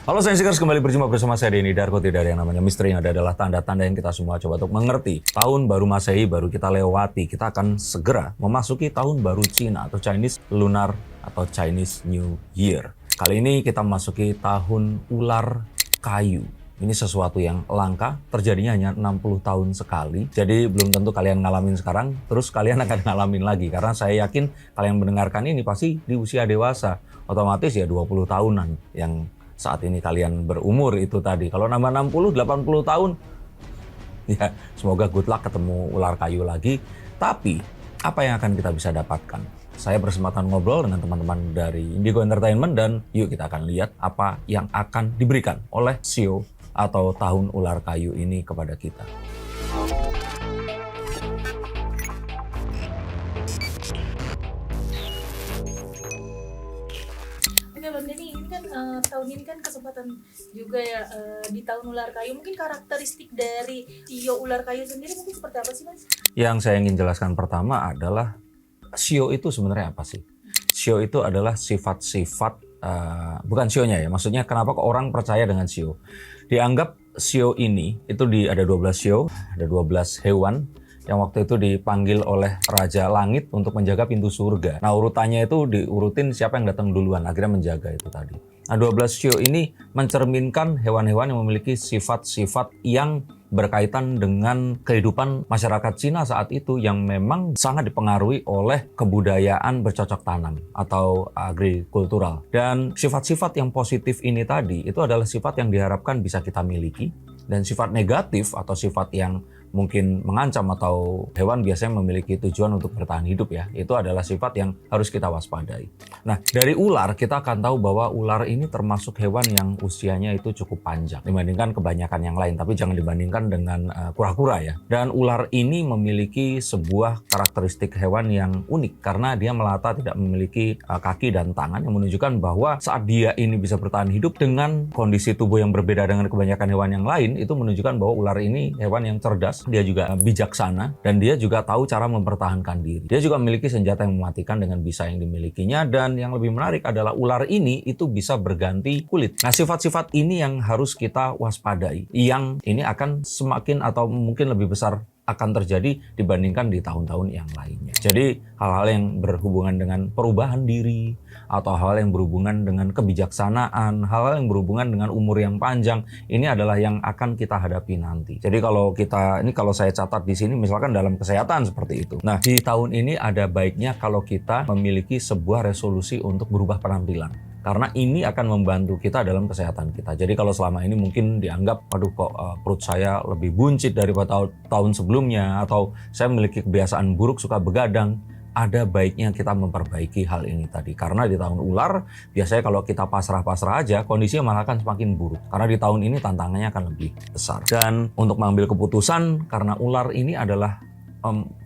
Halo Sainsikers, kembali berjumpa bersama saya Denny Darko. Tidak ada yang namanya misteri, yang ada adalah tanda-tanda yang kita semua coba untuk mengerti. Tahun baru Masehi baru kita lewati, kita akan segera memasuki tahun baru Cina atau Chinese Lunar atau Chinese New Year. Kali ini kita memasuki tahun ular kayu. Ini sesuatu yang langka, terjadinya hanya 60 tahun sekali. Jadi belum tentu kalian ngalamin sekarang, terus kalian akan ngalamin lagi. Karena saya yakin kalian mendengarkan ini pasti di usia dewasa. Otomatis ya 20 tahunan yang saat ini kalian berumur itu tadi. Kalau nambah 60, 80 tahun, ya semoga good luck ketemu ular kayu lagi. Tapi, apa yang akan kita bisa dapatkan? Saya berkesempatan ngobrol dengan teman-teman dari Indigo Entertainment dan yuk kita akan lihat apa yang akan diberikan oleh Shio atau tahun ular kayu ini kepada kita. Oke Bang Denny, ini kan tahun ini kan kesempatan juga ya di tahun ular kayu. Mungkin karakteristik dari Shio ular kayu sendiri mungkin seperti apa sih Mas? Yang saya ingin jelaskan pertama adalah Shio itu sebenarnya apa sih? Shio itu adalah sifat-sifat, bukan Shio-nya ya, maksudnya kenapa kok orang percaya dengan Shio? Dianggap Shio ini, itu ada 12 Shio, ada 12 hewan yang waktu itu dipanggil oleh Raja Langit untuk menjaga pintu surga. Nah urutannya itu diurutin siapa yang datang duluan, akhirnya menjaga itu tadi. Nah 12 Shio ini mencerminkan hewan-hewan yang memiliki sifat-sifat yang berkaitan dengan kehidupan masyarakat Cina saat itu yang memang sangat dipengaruhi oleh kebudayaan bercocok tanam atau agrikultural. Dan sifat-sifat yang positif ini tadi itu adalah sifat yang diharapkan bisa kita miliki, dan sifat negatif atau sifat yang mungkin mengancam atau hewan biasanya memiliki tujuan untuk bertahan hidup ya, itu adalah sifat yang harus kita waspadai. Nah dari ular kita akan tahu bahwa ular ini termasuk hewan yang usianya itu cukup panjang dibandingkan kebanyakan yang lain, tapi jangan dibandingkan dengan kura-kura ya. Dan ular ini memiliki sebuah karakteristik hewan yang unik karena dia melata, tidak memiliki kaki dan tangan, yang menunjukkan bahwa saat dia ini bisa bertahan hidup dengan kondisi tubuh yang berbeda dengan kebanyakan hewan yang lain, itu menunjukkan bahwa ular ini hewan yang cerdas, dia juga bijaksana, dan dia juga tahu cara mempertahankan diri. Dia juga memiliki senjata yang mematikan dengan bisa yang dimilikinya, dan yang lebih menarik adalah ular ini itu bisa berganti kulit. Nah sifat-sifat ini yang harus kita waspadai, yang ini akan semakin atau mungkin lebih besar akan terjadi dibandingkan di tahun-tahun yang lainnya. Jadi hal-hal yang berhubungan dengan perubahan diri atau hal yang berhubungan dengan kebijaksanaan, hal-hal yang berhubungan dengan umur yang panjang, ini adalah yang akan kita hadapi nanti. Jadi kalau saya catat di sini misalkan dalam kesehatan seperti itu. Nah, di tahun ini ada baiknya kalau kita memiliki sebuah resolusi untuk berubah penampilan. Karena ini akan membantu kita dalam kesehatan kita. Jadi kalau selama ini mungkin dianggap, aduh kok perut saya lebih buncit daripada tahun sebelumnya, atau saya memiliki kebiasaan buruk suka begadang, ada baiknya kita memperbaiki hal ini tadi. Karena di tahun ular, biasanya kalau kita pasrah-pasrah aja, kondisinya malah akan semakin buruk. Karena di tahun ini tantangannya akan lebih besar. Dan untuk mengambil keputusan, karena ular ini adalah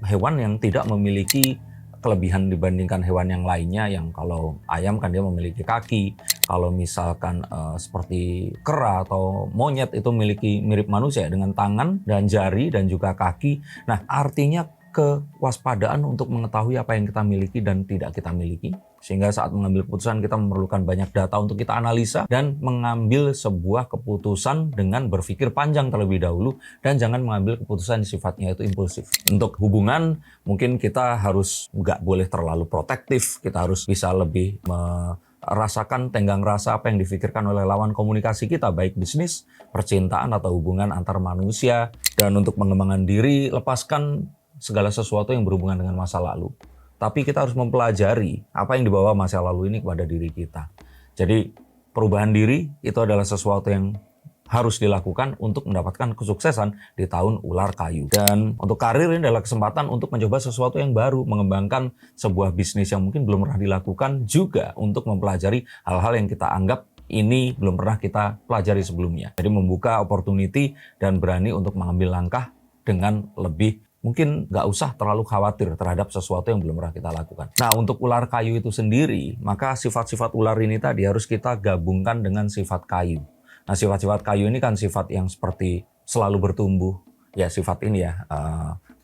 hewan yang tidak memiliki kelebihan dibandingkan hewan yang lainnya, yang kalau ayam kan dia memiliki kaki, kalau misalkan seperti kera atau monyet itu memiliki mirip manusia dengan tangan dan jari dan juga kaki. Nah artinya kewaspadaan untuk mengetahui apa yang kita miliki dan tidak kita miliki, sehingga saat mengambil keputusan kita memerlukan banyak data untuk kita analisa dan mengambil sebuah keputusan dengan berpikir panjang terlebih dahulu, dan jangan mengambil keputusan sifatnya itu impulsif. Untuk hubungan mungkin kita harus nggak boleh terlalu protektif, kita harus bisa lebih merasakan tenggang rasa apa yang difikirkan oleh lawan komunikasi kita, baik bisnis, percintaan, atau hubungan antar manusia. Dan untuk mengembangkan diri, lepaskan segala sesuatu yang berhubungan dengan masa lalu. Tapi kita harus mempelajari apa yang dibawa masa lalu ini kepada diri kita. Jadi perubahan diri itu adalah sesuatu yang harus dilakukan untuk mendapatkan kesuksesan di tahun ular kayu. Dan untuk karir ini adalah kesempatan untuk mencoba sesuatu yang baru, mengembangkan sebuah bisnis yang mungkin belum pernah dilakukan, juga untuk mempelajari hal-hal yang kita anggap ini belum pernah kita pelajari sebelumnya. Jadi membuka opportunity dan berani untuk mengambil langkah dengan lebih, mungkin nggak usah terlalu khawatir terhadap sesuatu yang belum pernah kita lakukan. Nah untuk ular kayu itu sendiri, maka sifat-sifat ular ini tadi harus kita gabungkan dengan sifat kayu. Nah sifat-sifat kayu ini kan sifat yang seperti selalu bertumbuh, ya sifat ini ya,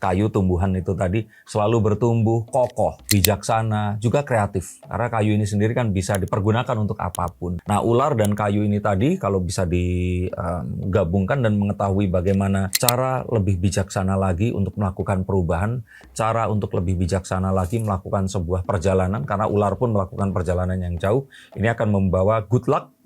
kayu tumbuhan itu tadi selalu bertumbuh kokoh, bijaksana, juga kreatif. Karena kayu ini sendiri kan bisa dipergunakan untuk apapun. Nah, ular dan kayu ini tadi kalau bisa digabungkan dan mengetahui bagaimana cara lebih bijaksana lagi untuk melakukan perubahan, cara untuk lebih bijaksana lagi melakukan sebuah perjalanan, karena ular pun melakukan perjalanan yang jauh, ini akan membawa good luck,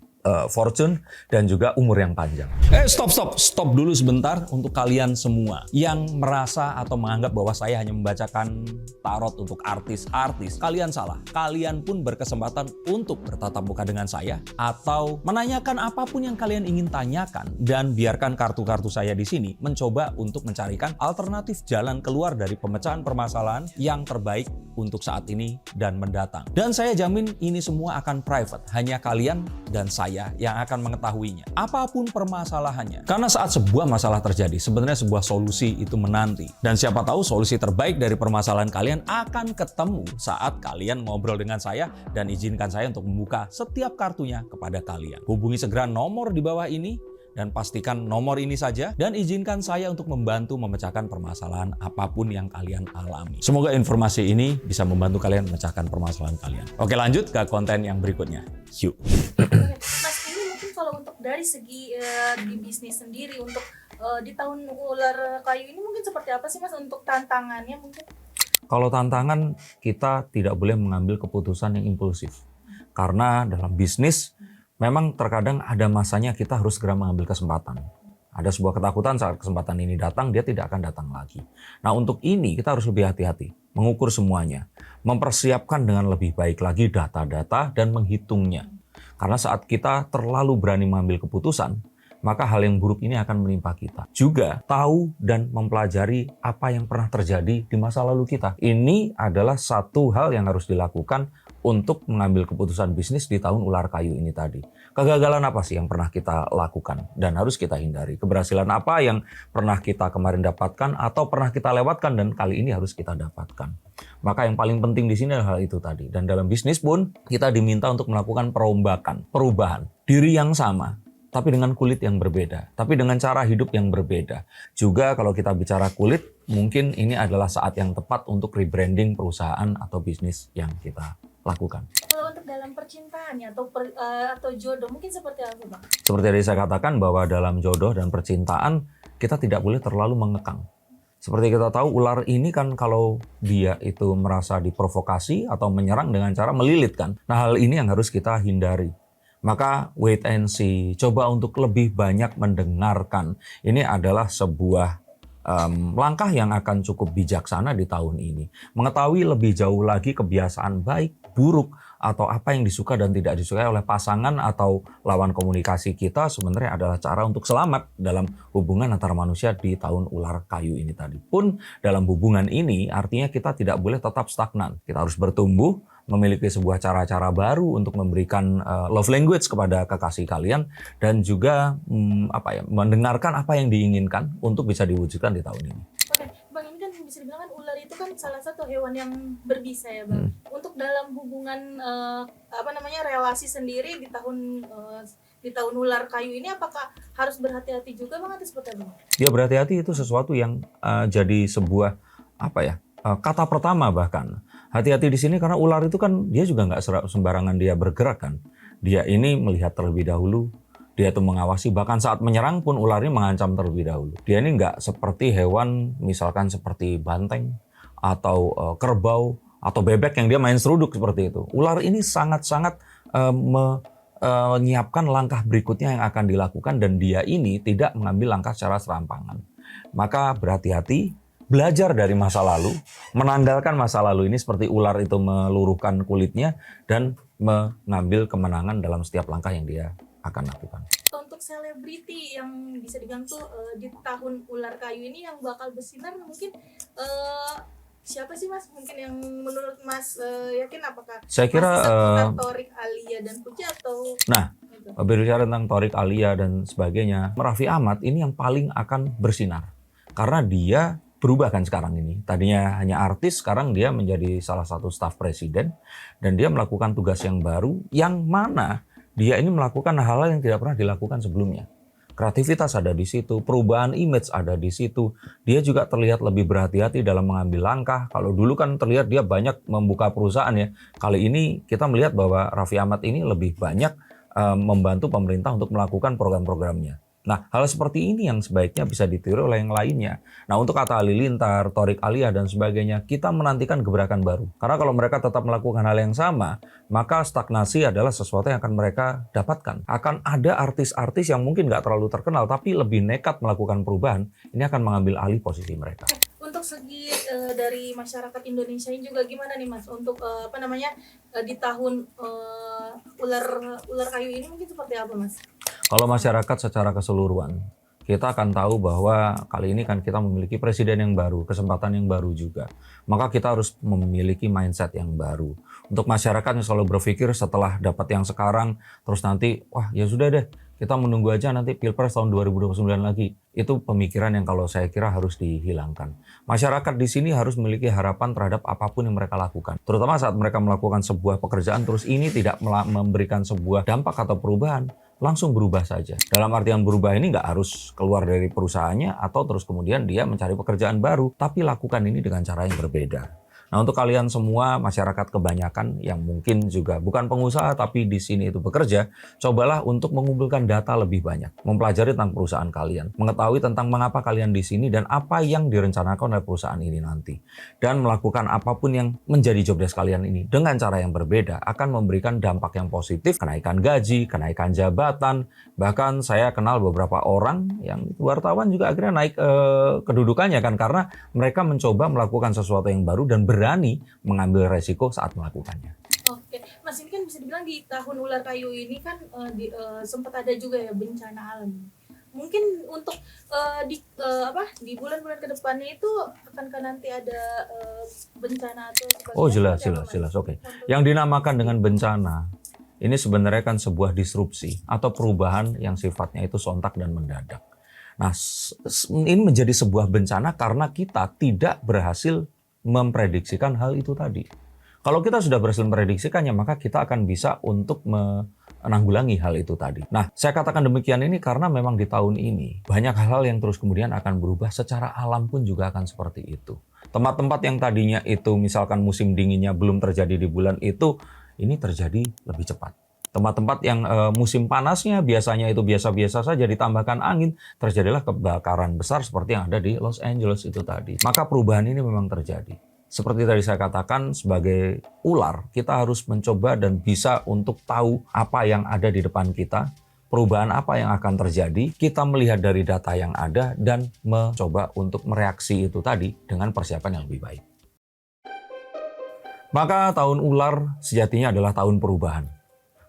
fortune, dan juga umur yang panjang. Stop dulu sebentar untuk kalian semua yang merasa atau menganggap bahwa saya hanya membacakan tarot untuk artis-artis. Kalian salah. Kalian pun berkesempatan untuk bertatap muka dengan saya atau menanyakan apapun yang kalian ingin tanyakan, dan biarkan kartu-kartu saya di sini mencoba untuk mencarikan alternatif jalan keluar dari pemecahan permasalahan yang terbaik untuk saat ini dan mendatang. Dan saya jamin ini semua akan private, hanya kalian dan saya yang akan mengetahuinya. Apapun permasalahannya. Karena saat sebuah masalah terjadi, sebenarnya sebuah solusi itu menanti. Dan siapa tahu solusi terbaik dari permasalahan kalian akan ketemu saat kalian ngobrol dengan saya, dan izinkan saya untuk membuka setiap kartunya kepada kalian. Hubungi segera nomor di bawah ini dan pastikan nomor ini saja, dan izinkan saya untuk membantu memecahkan permasalahan apapun yang kalian alami. Semoga informasi ini bisa membantu kalian memecahkan permasalahan kalian. Oke, lanjut ke konten yang berikutnya. Yuk. Mas, ini mungkin kalau untuk dari segi di bisnis sendiri untuk di tahun ular kayu ini mungkin seperti apa sih Mas untuk tantangannya mungkin? Kalau tantangan, kita tidak boleh mengambil keputusan yang impulsif. Karena dalam bisnis memang terkadang ada masanya kita harus segera mengambil kesempatan. Ada sebuah ketakutan saat kesempatan ini datang, dia tidak akan datang lagi. Nah, untuk ini kita harus lebih hati-hati, mengukur semuanya, mempersiapkan dengan lebih baik lagi data-data dan menghitungnya. Karena saat kita terlalu berani mengambil keputusan, maka hal yang buruk ini akan menimpa kita. Juga tahu dan mempelajari apa yang pernah terjadi di masa lalu kita. Ini adalah satu hal yang harus dilakukan untuk mengambil keputusan bisnis di tahun ular kayu ini tadi. Kegagalan apa sih yang pernah kita lakukan dan harus kita hindari? Keberhasilan apa yang pernah kita kemarin dapatkan atau pernah kita lewatkan dan kali ini harus kita dapatkan? Maka yang paling penting di sini adalah hal itu tadi. Dan dalam bisnis pun kita diminta untuk melakukan perombakan, perubahan. Diri yang sama, tapi dengan kulit yang berbeda, tapi dengan cara hidup yang berbeda. Juga kalau kita bicara kulit, mungkin ini adalah saat yang tepat untuk rebranding perusahaan atau bisnis yang kita lakukan. Kalau untuk dalam percintaannya atau jodoh mungkin seperti apa Bang? Seperti yang saya katakan bahwa dalam jodoh dan percintaan kita tidak boleh terlalu mengekang. Seperti kita tahu ular ini kan kalau dia itu merasa diprovokasi atau menyerang dengan cara melilitkan. Nah, hal ini yang harus kita hindari. Maka wait and see, coba untuk lebih banyak mendengarkan. Ini adalah sebuah langkah yang akan cukup bijaksana di tahun ini. Mengetahui lebih jauh lagi kebiasaan baik, buruk, atau apa yang disuka dan tidak disukai oleh pasangan atau lawan komunikasi kita sebenarnya adalah cara untuk selamat dalam hubungan antara manusia di tahun ular kayu ini tadi. Pun dalam hubungan ini artinya kita tidak boleh tetap stagnan. Kita harus bertumbuh, memiliki sebuah cara-cara baru untuk memberikan love language kepada kekasih kalian, dan juga mendengarkan apa yang diinginkan untuk bisa diwujudkan di tahun ini. Oke, Bang, ini kan bisa dibilang kan ular itu kan salah satu hewan yang berbisa ya Bang. Untuk dalam hubungan relasi sendiri di tahun ular kayu ini apakah harus berhati-hati juga Bang atau seperti apa? Ya, berhati-hati itu sesuatu yang jadi sebuah kata pertama bahkan. Hati-hati di sini karena ular itu kan dia juga nggak sembarangan dia bergerak kan. Dia ini melihat terlebih dahulu, dia tuh mengawasi, bahkan saat menyerang pun ular ini mengancam terlebih dahulu. Dia ini nggak seperti hewan misalkan seperti banteng atau kerbau atau bebek yang dia main seruduk seperti itu. Ular ini sangat-sangat menyiapkan langkah berikutnya yang akan dilakukan, dan dia ini tidak mengambil langkah secara serampangan. Maka berhati-hati. Belajar dari masa lalu, menanggalkan masa lalu ini seperti ular itu meluruhkan kulitnya dan mengambil kemenangan dalam setiap langkah yang dia akan lakukan. Untuk selebriti yang bisa dibilang tuh di tahun ular kayu ini yang bakal bersinar mungkin siapa sih Mas? Mungkin yang menurut Mas yakin apakah? Saya kira Thorik, Alia dan Puja atau? Nah, berbicara tentang Thorik, Alia dan sebagainya, Raffi Ahmad ini yang paling akan bersinar karena dia berubah kan sekarang ini. Tadinya hanya artis, sekarang dia menjadi salah satu staf presiden dan dia melakukan tugas yang baru yang mana dia ini melakukan hal-hal yang tidak pernah dilakukan sebelumnya. kreativitas ada di situ, perubahan image ada di situ. Dia juga terlihat lebih berhati-hati dalam mengambil langkah. Kalau dulu kan terlihat dia banyak membuka perusahaan ya. Kali ini kita melihat bahwa Raffi Ahmad ini lebih banyak membantu pemerintah untuk melakukan program-programnya. Nah, hal seperti ini yang sebaiknya bisa ditiru oleh yang lainnya. Nah, untuk Atta Halilintar, Thorik Aliyah, dan sebagainya, kita menantikan gebrakan baru. Karena kalau mereka tetap melakukan hal yang sama, maka stagnasi adalah sesuatu yang akan mereka dapatkan. Akan ada artis-artis yang mungkin nggak terlalu terkenal, tapi lebih nekat melakukan perubahan, ini akan mengambil alih posisi mereka. Untuk segi dari masyarakat Indonesia ini juga gimana nih Mas untuk di tahun ular kayu ini mungkin seperti apa Mas? Kalau masyarakat secara keseluruhan, kita akan tahu bahwa kali ini kan kita memiliki presiden yang baru, kesempatan yang baru juga. Maka kita harus memiliki mindset yang baru. Untuk masyarakat yang selalu berpikir setelah dapat yang sekarang, terus nanti, wah ya sudah deh, kita menunggu aja nanti Pilpres tahun 2029 lagi. Itu pemikiran yang kalau saya kira harus dihilangkan. Masyarakat di sini harus memiliki harapan terhadap apapun yang mereka lakukan. Terutama saat mereka melakukan sebuah pekerjaan, terus ini tidak memberikan sebuah dampak atau perubahan, langsung berubah saja. Dalam artian berubah ini nggak harus keluar dari perusahaannya atau terus kemudian dia mencari pekerjaan baru, tapi lakukan ini dengan cara yang berbeda. Nah, untuk kalian semua, masyarakat kebanyakan yang mungkin juga bukan pengusaha tapi di sini itu bekerja, cobalah untuk mengumpulkan data lebih banyak, mempelajari tentang perusahaan kalian, mengetahui tentang mengapa kalian di sini dan apa yang direncanakan oleh perusahaan ini nanti. Dan melakukan apapun yang menjadi job desk kalian ini dengan cara yang berbeda akan memberikan dampak yang positif, kenaikan gaji, kenaikan jabatan. Bahkan saya kenal beberapa orang yang wartawan juga akhirnya naik kedudukannya kan karena mereka mencoba melakukan sesuatu yang baru dan berani mengambil resiko saat melakukannya. Oke, Mas ini kan bisa dibilang di tahun ular kayu ini kan sempat ada juga ya bencana alam. Mungkin untuk di bulan-bulan kedepannya itu akankah nanti ada bencana atau Oh jelas. Oke. Yang dinamakan dengan bencana ini sebenarnya kan sebuah disrupsi atau perubahan yang sifatnya itu sontak dan mendadak. Nah, ini menjadi sebuah bencana karena kita tidak berhasil memprediksikan hal itu tadi. Kalau kita sudah berhasil memprediksikannya, maka kita akan bisa untuk menanggulangi hal itu tadi. Nah, saya katakan demikian ini karena memang di tahun ini banyak hal-hal yang terus kemudian akan berubah, secara alam pun juga akan seperti itu. Tempat-tempat yang tadinya itu misalkan musim dinginnya belum terjadi di bulan itu, ini terjadi lebih cepat. Tempat-tempat yang musim panasnya biasanya itu biasa-biasa saja, ditambahkan angin, terjadilah kebakaran besar seperti yang ada di Los Angeles itu tadi. Maka perubahan ini memang terjadi. Seperti tadi saya katakan, sebagai ular, kita harus mencoba dan bisa untuk tahu apa yang ada di depan kita, perubahan apa yang akan terjadi, kita melihat dari data yang ada, dan mencoba untuk mereaksi itu tadi dengan persiapan yang lebih baik. Maka tahun ular sejatinya adalah tahun perubahan.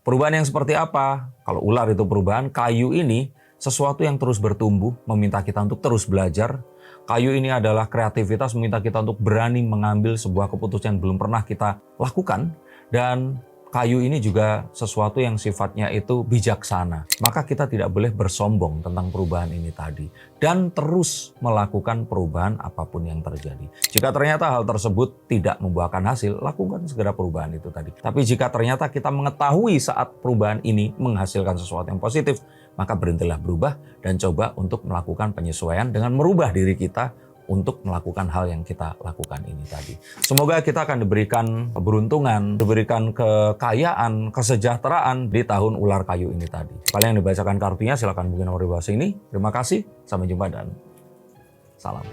Perubahan yang seperti apa? Kalau ular itu perubahan, kayu ini sesuatu yang terus bertumbuh, meminta kita untuk terus belajar. Kayu ini adalah kreativitas, meminta kita untuk berani mengambil sebuah keputusan yang belum pernah kita lakukan. Dan kayu ini juga sesuatu yang sifatnya itu bijaksana. Maka kita tidak boleh bersombong tentang perubahan ini tadi. Dan terus melakukan perubahan apapun yang terjadi. Jika ternyata hal tersebut tidak membuahkan hasil, lakukan segera perubahan itu tadi. Tapi jika ternyata kita mengetahui saat perubahan ini menghasilkan sesuatu yang positif, maka berhentilah berubah dan coba untuk melakukan penyesuaian dengan merubah diri kita untuk melakukan hal yang kita lakukan ini tadi. Semoga kita akan diberikan keberuntungan, diberikan kekayaan, kesejahteraan di tahun ular kayu ini tadi. Kalian yang dibacakan kartunya silakan mungkin nomor di bawah sini. Terima kasih, sampai jumpa dan salam.